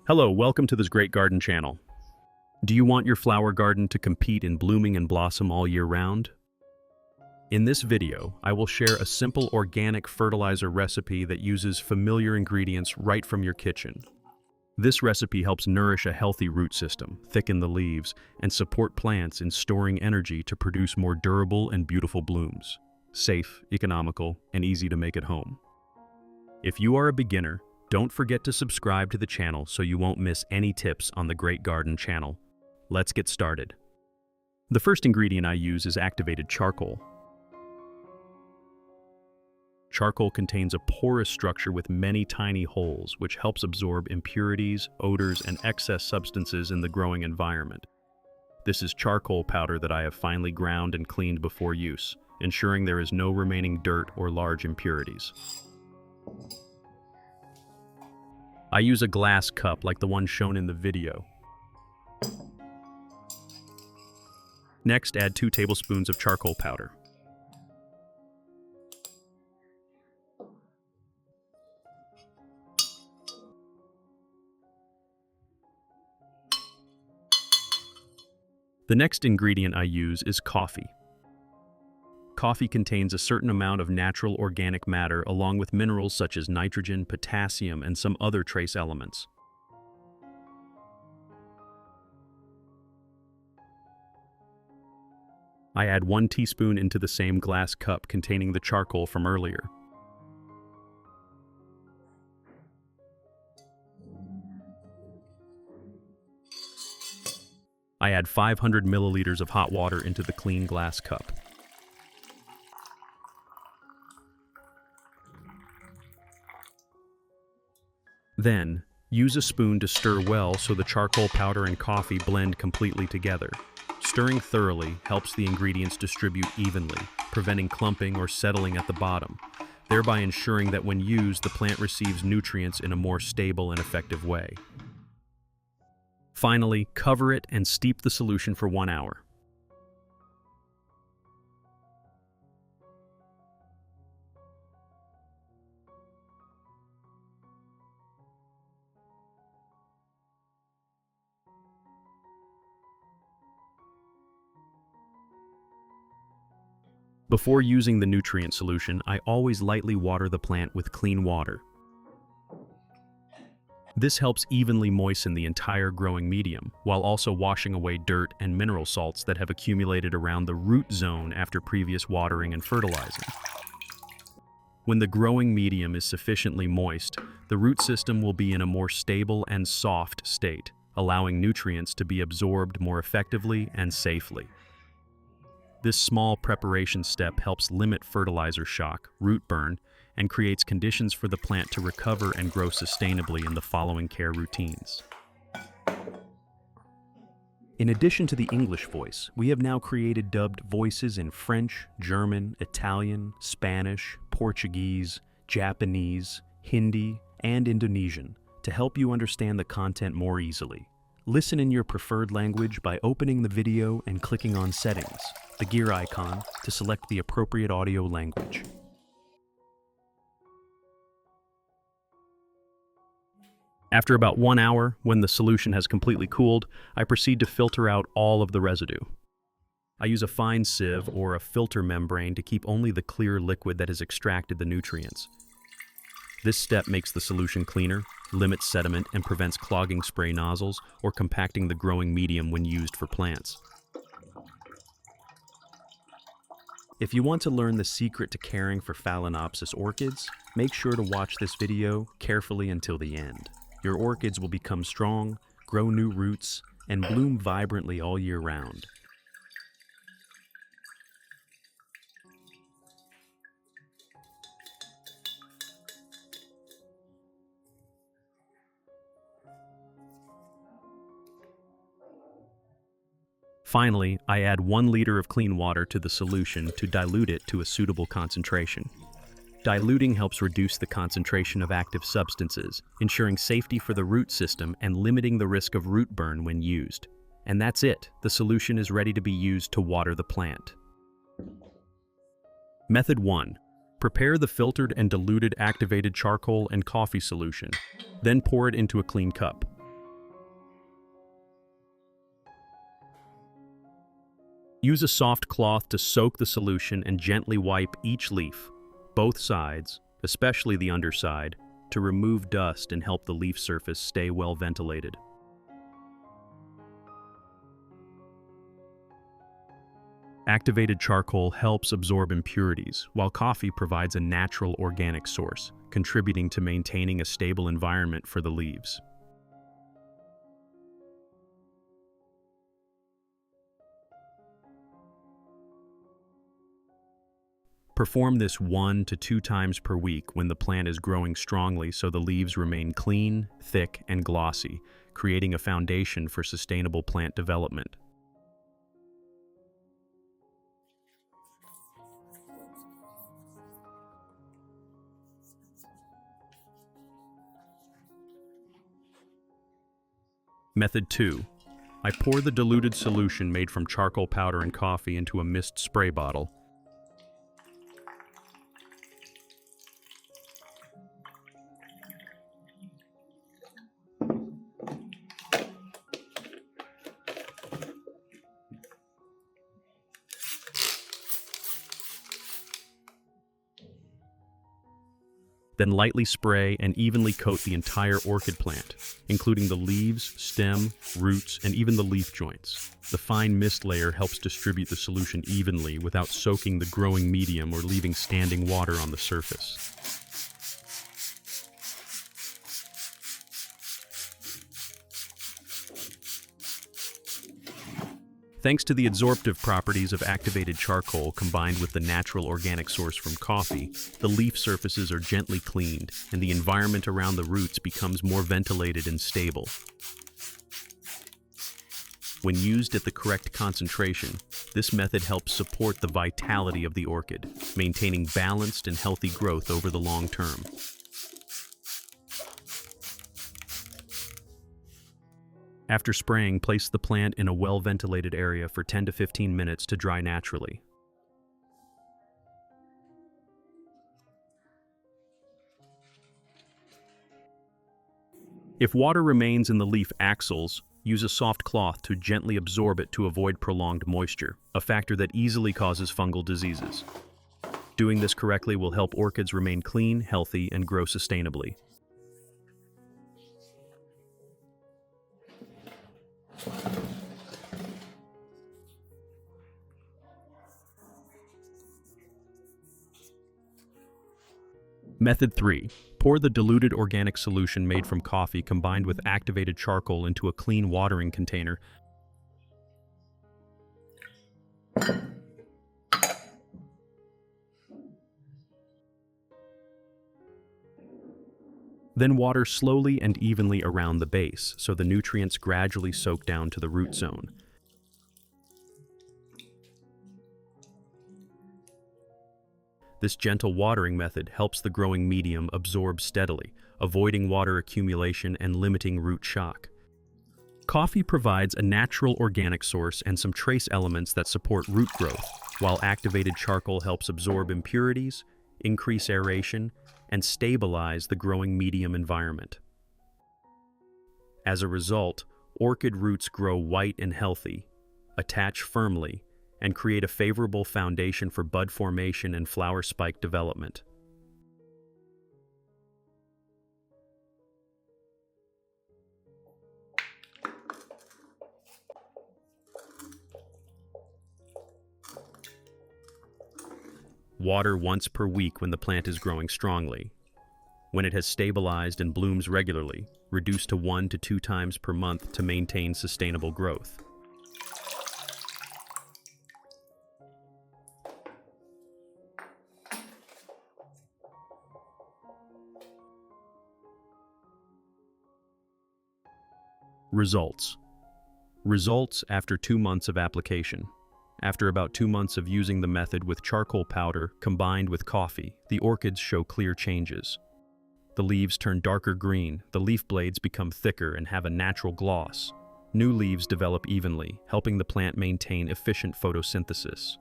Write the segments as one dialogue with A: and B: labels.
A: Hello, welcome to this great garden channel. Do you want your flower garden to compete in blooming and blossom all year round? In this video, I will share a simple organic fertilizer recipe that uses familiar ingredients right from your kitchen. This recipe helps nourish a healthy root system, thicken the leaves, and support plants in storing energy to produce more durable and beautiful blooms. Safe, economical, and easy to make at home. If you are a beginner, don't forget to subscribe to the channel so you won't miss any tips on the Great Garden channel. Let's get started. The first ingredient I use is activated charcoal. Charcoal contains a porous structure with many tiny holes, which helps absorb impurities, odors, and excess substances in the growing environment. This is charcoal powder that I have finely ground and cleaned before use, ensuring there is no remaining dirt or large impurities. I use a glass cup like the one shown in the video. Next, add 2 tablespoons of charcoal powder. The next ingredient I use is coffee. Coffee contains a certain amount of natural organic matter along with minerals such as nitrogen, potassium, and some other trace elements. I add 1 teaspoon into the same glass cup containing the charcoal from earlier. I add 500 milliliters of hot water into the clean glass cup. Then, use a spoon to stir well so the charcoal powder and coffee blend completely together. Stirring thoroughly helps the ingredients distribute evenly, preventing clumping or settling at the bottom, thereby ensuring that when used, the plant receives nutrients in a more stable and effective way. Finally, cover it and steep the solution for 1 hour. Before using the nutrient solution, I always lightly water the plant with clean water. This helps evenly moisten the entire growing medium, while also washing away dirt and mineral salts that have accumulated around the root zone after previous watering and fertilizing. When the growing medium is sufficiently moist, the root system will be in a more stable and soft state, allowing nutrients to be absorbed more effectively and safely. This small preparation step helps limit fertilizer shock, root burn, and creates conditions for the plant to recover and grow sustainably in the following care routines. In addition to the English voice, we have now created dubbed voices in French, German, Italian, Spanish, Portuguese, Japanese, Hindi, and Indonesian to help you understand the content more easily. Listen in your preferred language by opening the video and clicking on Settings, the gear icon, to select the appropriate audio language. After about 1 hour, when the solution has completely cooled, I proceed to filter out all of the residue. I use a fine sieve or a filter membrane to keep only the clear liquid that has extracted the nutrients. This step makes the solution cleaner, limits sediment, and prevents clogging spray nozzles or compacting the growing medium when used for plants. If you want to learn the secret to caring for Phalaenopsis orchids, make sure to watch this video carefully until the end. Your orchids will become strong, grow new roots, and bloom vibrantly all year round. Finally, I add 1 liter of clean water to the solution to dilute it to a suitable concentration. Diluting helps reduce the concentration of active substances, ensuring safety for the root system and limiting the risk of root burn when used. And that's it. The solution is ready to be used to water the plant. Method 1. Prepare the filtered and diluted activated charcoal and coffee solution. Then pour it into a clean cup. Use a soft cloth to soak the solution and gently wipe each leaf, both sides, especially the underside, to remove dust and help the leaf surface stay well ventilated. Activated charcoal helps absorb impurities, while coffee provides a natural organic source, contributing to maintaining a stable environment for the leaves. Perform this 1 to 2 times per week when the plant is growing strongly so the leaves remain clean, thick, and glossy, creating a foundation for sustainable plant development. Method 2. I pour the diluted solution made from charcoal powder and coffee into a mist spray bottle. Then lightly spray and evenly coat the entire orchid plant, including the leaves, stem, roots, and even the leaf joints. The fine mist layer helps distribute the solution evenly without soaking the growing medium or leaving standing water on the surface. Thanks to the absorptive properties of activated charcoal combined with the natural organic source from coffee, the leaf surfaces are gently cleaned and the environment around the roots becomes more ventilated and stable. When used at the correct concentration, this method helps support the vitality of the orchid, maintaining balanced and healthy growth over the long term. After spraying, place the plant in a well-ventilated area for 10 to 15 minutes to dry naturally. If water remains in the leaf axils, use a soft cloth to gently absorb it to avoid prolonged moisture, a factor that easily causes fungal diseases. Doing this correctly will help orchids remain clean, healthy, and grow sustainably. Method 3. Pour the diluted organic solution made from coffee combined with activated charcoal into a clean watering container. Then water slowly and evenly around the base so the nutrients gradually soak down to the root zone. This gentle watering method helps the growing medium absorb steadily, avoiding water accumulation and limiting root shock. Coffee provides a natural organic source and some trace elements that support root growth, while activated charcoal helps absorb impurities, increase aeration, and stabilize the growing medium environment. As a result, orchid roots grow white and healthy, attach firmly, and create a favorable foundation for bud formation and flower spike development. Water once per week when the plant is growing strongly. When it has stabilized and blooms regularly, reduce to 1 to 2 times per month to maintain sustainable growth. Results. Results after 2 months of application. After about 2 months of using the method with charcoal powder combined with coffee, the orchids show clear changes. The leaves turn darker green, the leaf blades become thicker and have a natural gloss. New leaves develop evenly, helping the plant maintain efficient photosynthesis.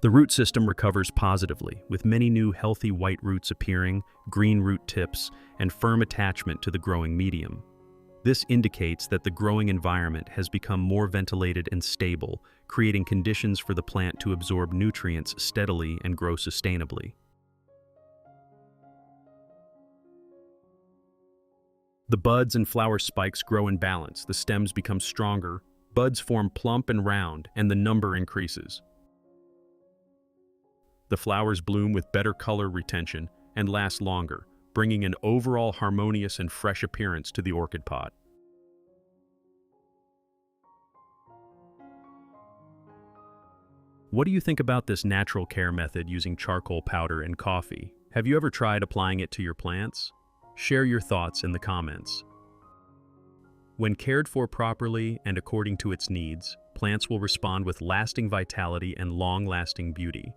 A: The root system recovers positively, with many new healthy white roots appearing, green root tips, and firm attachment to the growing medium. This indicates that the growing environment has become more ventilated and stable, creating conditions for the plant to absorb nutrients steadily and grow sustainably. The buds and flower spikes grow in balance, the stems become stronger, buds form plump and round, and the number increases. The flowers bloom with better color retention and last longer, bringing an overall harmonious and fresh appearance to the orchid pot. What do you think about this natural care method using charcoal powder and coffee? Have you ever tried applying it to your plants? Share your thoughts in the comments. When cared for properly and according to its needs, plants will respond with lasting vitality and long-lasting beauty.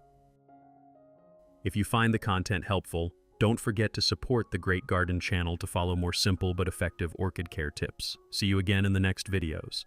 A: If you find the content helpful, don't forget to support the Great Garden channel to follow more simple but effective orchid care tips. See you again in the next videos.